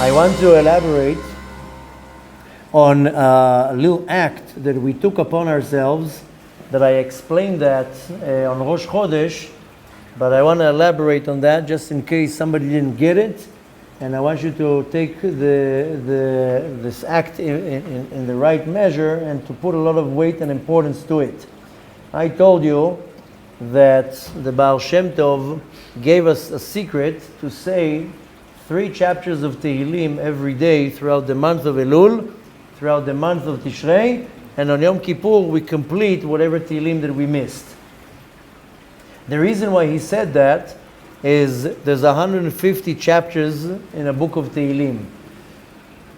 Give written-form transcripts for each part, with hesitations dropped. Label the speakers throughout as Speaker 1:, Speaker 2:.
Speaker 1: I want to elaborate on a little act that we took upon ourselves, that I explained that on Rosh Chodesh, but I want to elaborate on that just in case somebody didn't get it, and I want you to take this act in the right measure and to put a lot of weight and importance to it. I told you that the Baal Shem Tov gave us a secret to say 3 chapters of Tehillim every day throughout the month of Elul, throughout the month of Tishrei, and on Yom Kippur we complete whatever Tehillim that we missed. The reason why he said that is there's 150 chapters in a book of Tehillim.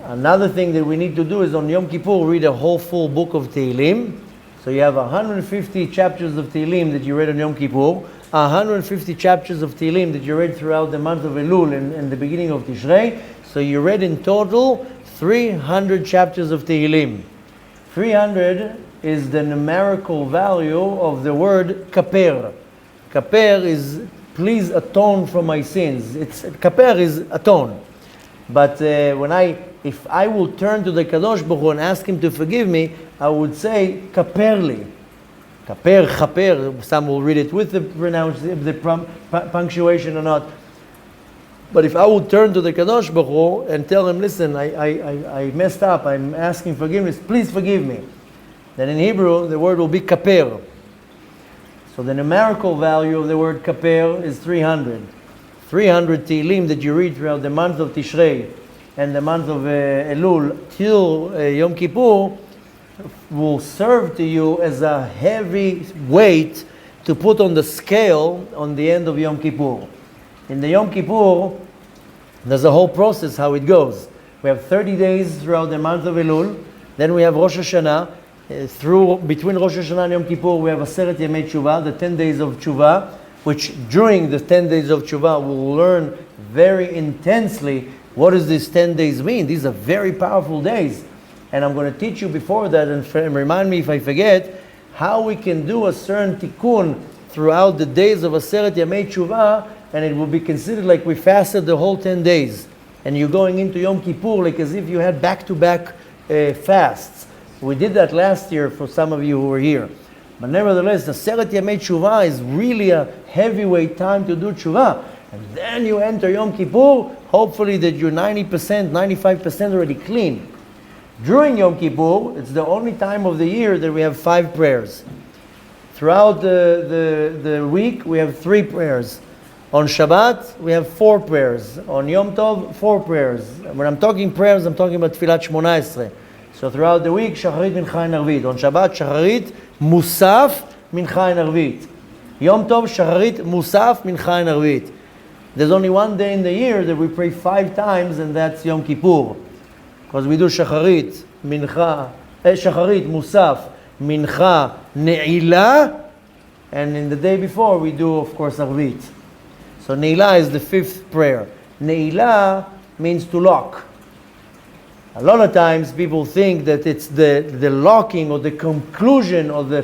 Speaker 1: Another thing that we need to do is on Yom Kippur read a whole full book of Tehillim. So you have 150 chapters of Tehillim that you read on Yom Kippur, 150 chapters of Tehillim that you read throughout the month of Elul and the beginning of Tishrei. So you read in total 300 chapters of Tehillim. 300 is the numerical value of the word kaper. Kaper is please atone for my sins. Kaper is atone. But if I will turn to the Kadosh Baruch Hu and ask him to forgive me, I would say kaperli. Kaper, chaper, some will read it with the punctuation or not. But if I would turn to the Kadosh Baruch Hu and tell him, listen, I messed up, I'm asking forgiveness, please forgive me. Then in Hebrew, the word will be kaper. So the numerical value of the word kaper is 300. 300 Tehillim that you read throughout the month of Tishrei and the month of Elul till Yom Kippur will serve to you as a heavy weight to put on the scale on the end of Yom Kippur. In the Yom Kippur, there's a whole process how it goes. We have 30 days throughout the month of Elul, then we have Rosh Hashanah. Between Rosh Hashanah and Yom Kippur, we have Aseret Yemei Tshuva, the 10 days of Tshuva, which during the 10 days of Tshuva we'll learn very intensely what does these 10 days mean. These are very powerful days. And I'm going to teach you before that, and remind me if I forget, how we can do a certain Tikun throughout the days of Aseret Yemei Tshuva, and it will be considered like we fasted the whole 10 days. And you're going into Yom Kippur like as if you had back-to-back fasts. We did that last year for some of you who were here. But nevertheless, the Aseret Yemei Tshuva is really a heavyweight time to do Tshuva. And then you enter Yom Kippur, hopefully that you're 90%, 95% already clean. During Yom Kippur, it's the only time of the year that we have 5 prayers. Throughout the week, we have 3 prayers. On Shabbat, we have 4 prayers. On Yom Tov, 4 prayers. When I'm talking prayers, I'm talking about Tfilat Shmona Esrei. So throughout the week, Shacharit, Mincha, and Arvit. On Shabbat, Shacharit, Musaf, Mincha, and Arvit. Yom Tov, Shacharit, Musaf, Mincha, and Arvit. There's only one day in the year that we pray 5 times, and that's Yom Kippur. Because we do Shacharit, Shacharit, Musaf, Mincha, Ne'ilah, and in the day before we do, of course, Arvit. So Ne'ilah is the 5th prayer. Ne'ilah means to lock. A lot of times people think that it's the locking or the conclusion or the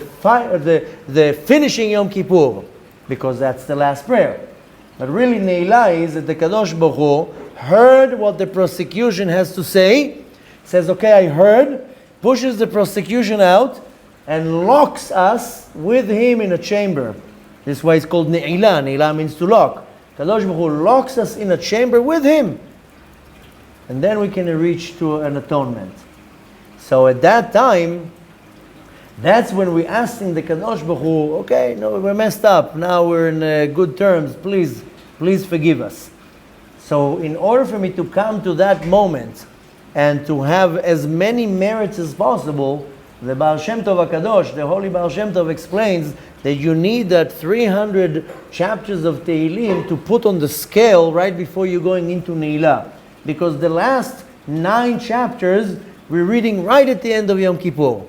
Speaker 1: finishing Yom Kippur, because that's the last prayer. But really Ne'ilah is that the Kadosh Baruch Hu heard what the prosecution has to say, says, okay, I heard, pushes the prosecution out, and locks us with him in a chamber. This is why it's called Ne'ilah. Ne'ilah means to lock. Kadosh Baruch Hu locks us in a chamber with him. And then we can reach to an atonement. So at that time, that's when we asking the Kadosh Baruch Hu, okay, no, we're messed up. Now we're in good terms. Please forgive us. So in order for me to come to that moment and to have as many merits as possible, the Baal Shem Tov HaKadosh, the Holy Baal Shem Tov, explains that you need that 300 chapters of Tehillim to put on the scale right before you're going into Ne'ilah. Because the last 9 chapters we're reading right at the end of Yom Kippur.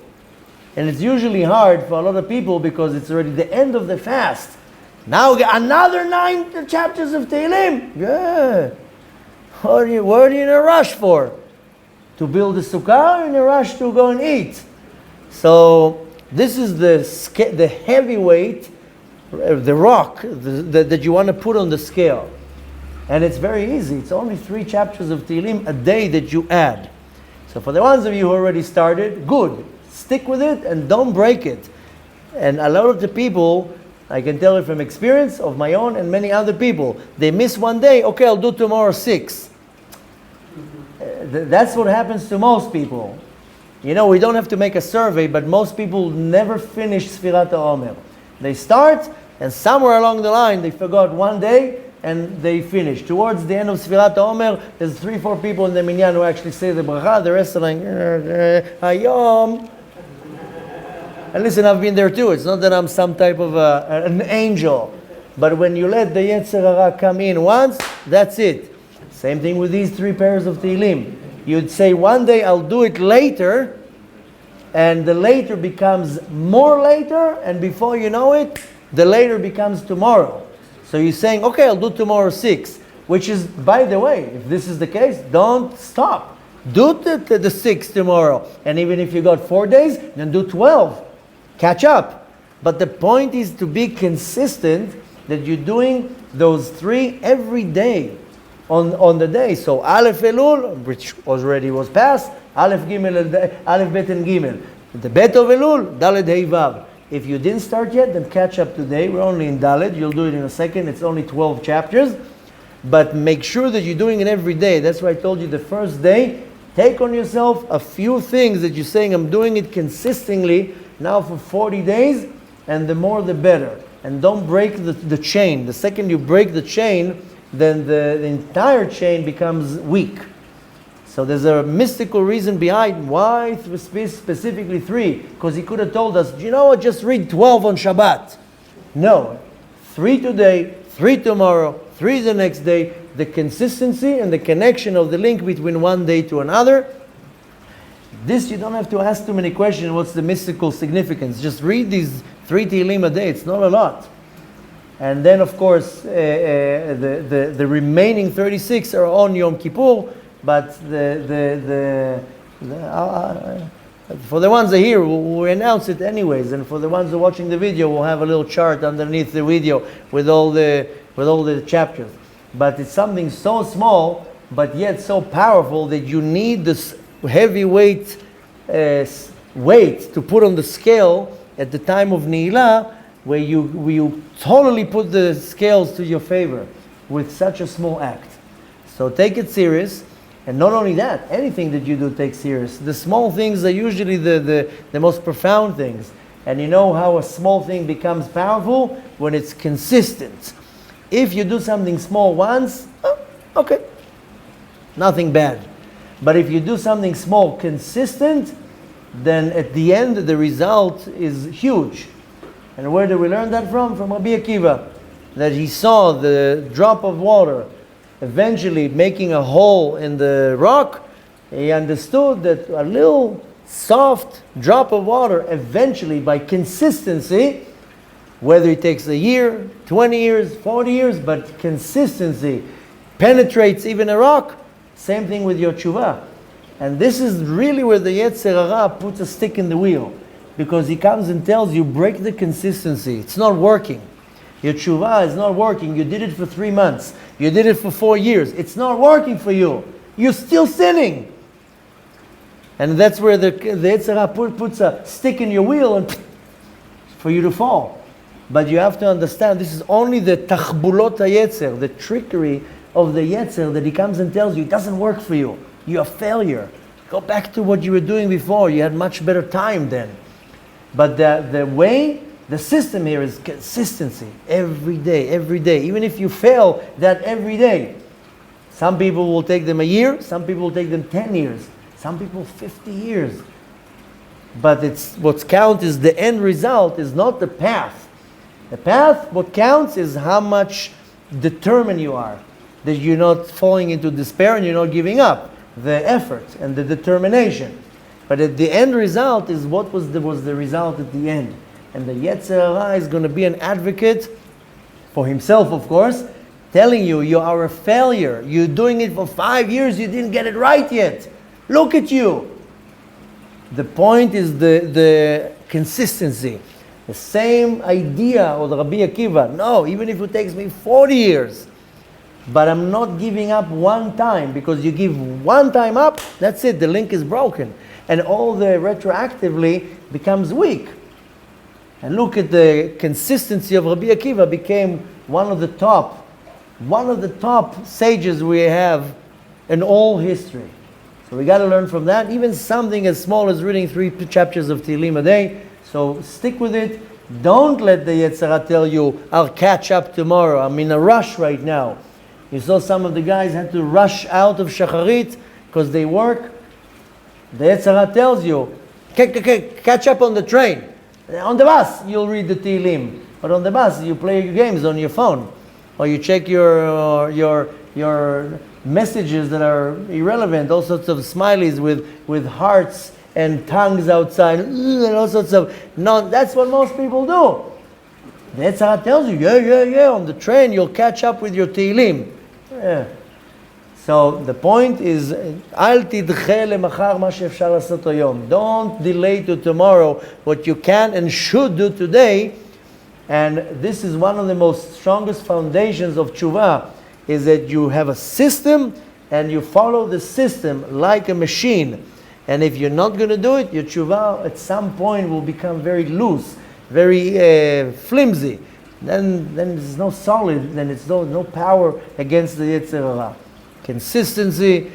Speaker 1: And it's usually hard for a lot of people because it's already the end of the fast. Now another 9 chapters of Tehillim. Yeah. What are you in a rush for? To build a sukkah or in a rush to go and eat? So this is the heavy weight, the rock that you want to put on the scale. And it's very easy. It's only 3 chapters of Tehillim a day that you add. So for the ones of you who already started, good. Stick with it and don't break it. And a lot of the people, I can tell you from experience of my own and many other people, they miss one day, okay, I'll do tomorrow 6. That's what happens to most people. You know, we don't have to make a survey, but most people never finish Sfirat HaOmer. They start, and somewhere along the line, they forgot one day, and they finish. Towards the end of Sfirat HaOmer, there's 3-4 people in the minyan who actually say the bracha, the rest are like, Hayom. And listen, I've been there too. It's not that I'm some type of an angel. But when you let the Yetzer Hara come in once, that's it. Same thing with these 3 pairs of Tehillim. You'd say one day I'll do it later, and the later becomes more later, and before you know it, the later becomes tomorrow. So you're saying, okay, I'll do tomorrow 6, which is, by the way, if this is the case, don't stop. Do the 6 tomorrow. And even if you got 4 days, then do 12. Catch up. But the point is to be consistent, that you're doing those 3 every day on the day. So Aleph Elul, which already was passed, Aleph Gimel, Aleph Bet and Gimel. The Bet of Elul, Daled Hei Vav. If you didn't start yet, then catch up today. We're only in Dalet. You'll do it in a second. It's only 12 chapters. But make sure that you're doing it every day. That's why I told you the first day, take on yourself a few things that you're saying, I'm doing it consistently now for 40 days, and the more the better. And don't break the chain. The second you break the chain, then the entire chain becomes weak. So there's a mystical reason behind why specifically 3. Because he could have told us, you know what, just read 12 on Shabbat. No. 3 today, 3 tomorrow, 3 the next day. The consistency and the connection of the link between one day to another. This you don't have to ask too many questions. What's the mystical significance? Just read these 3 Tehillim a day. It's not a lot. And then, of course, the remaining 36 are on Yom Kippur. But for the ones that are here, we announce it anyways. And for the ones who are watching the video, we'll have a little chart underneath the video with all the chapters. But it's something so small, but yet so powerful that you need this heavy weight to put on the scale at the time of Ne'ilah, where you totally put the scales to your favor with such a small act. So take it serious. And not only that, anything that you do take serious. The small things are usually the most profound things. And you know how a small thing becomes powerful? When it's consistent. If you do something small once, okay, nothing bad. But if you do something small consistent, then at the end the result is huge. And where did we learn that from? From Rabbi Akiva. That he saw the drop of water eventually making a hole in the rock. He understood that a little soft drop of water eventually, by consistency, whether it takes a year, 20 years, 40 years, but consistency penetrates even a rock. Same thing with your tshuva. And this is really where the Yetzer Hara puts a stick in the wheel, because he comes and tells you, break the consistency. It's not working. Your tshuva is not working. You did it for 3 months. You did it for 4 years. It's not working for you. You're still sinning. And that's where the Yetzer Hara puts a stick in your wheel and for you to fall. But you have to understand, this is only the tachbulot HaYetzer, the trickery of the Yetzer, that he comes and tells you, it doesn't work for you. You're a failure. Go back to what you were doing before. You had much better time then. But the system here is consistency. Every day. Even if you fail that every day. Some people will take them a year. Some people will take them 10 years. Some people 50 years. But what counts is the end result, is not the path. The path, what counts is how much determined you are. That you're not falling into despair and you're not giving up. The effort and the determination. But at the end result is what was the result at the end. And the Yetzer Hara is going to be an advocate for himself, of course, telling you, you are a failure. You're doing it for 5 years, you didn't get it right yet. Look at you. The point is the consistency. The same idea of Rabbi Akiva. No, even if it takes me 40 years, but I'm not giving up one time, because you give one time up, that's it, the link is broken. And all the retroactively becomes weak. And look at the consistency of Rabbi Akiva, became one of the top sages we have in all history. So we got to learn from that, even something as small as reading 3 chapters of Tehillim a day. So stick with it. Don't let the Yetzer Hara tell you, I'll catch up tomorrow. I'm in a rush right now. You saw some of the guys had to rush out of Shacharit because they work. The Yetzer Hara tells you, catch up on the train. On the bus, you'll read the Tehillim. But on the bus, you play your games on your phone. Or you check your messages that are irrelevant, all sorts of smileys with hearts and tongues outside, and all sorts of that's what most people do. The Yetzer Hara tells you, yeah, on the train you'll catch up with your Tehillim. Yeah. So the point is, Al tidche lemachar ma she'efshar lasot hayom. Don't delay to tomorrow what you can and should do today. And this is one of the most strongest foundations of tshuva, is that you have a system and you follow the system like a machine. And if you're not going to do it, your tshuva at some point will become very loose, very flimsy. Then there's no solid, then it's no power against the Yetzer Hara. Consistency.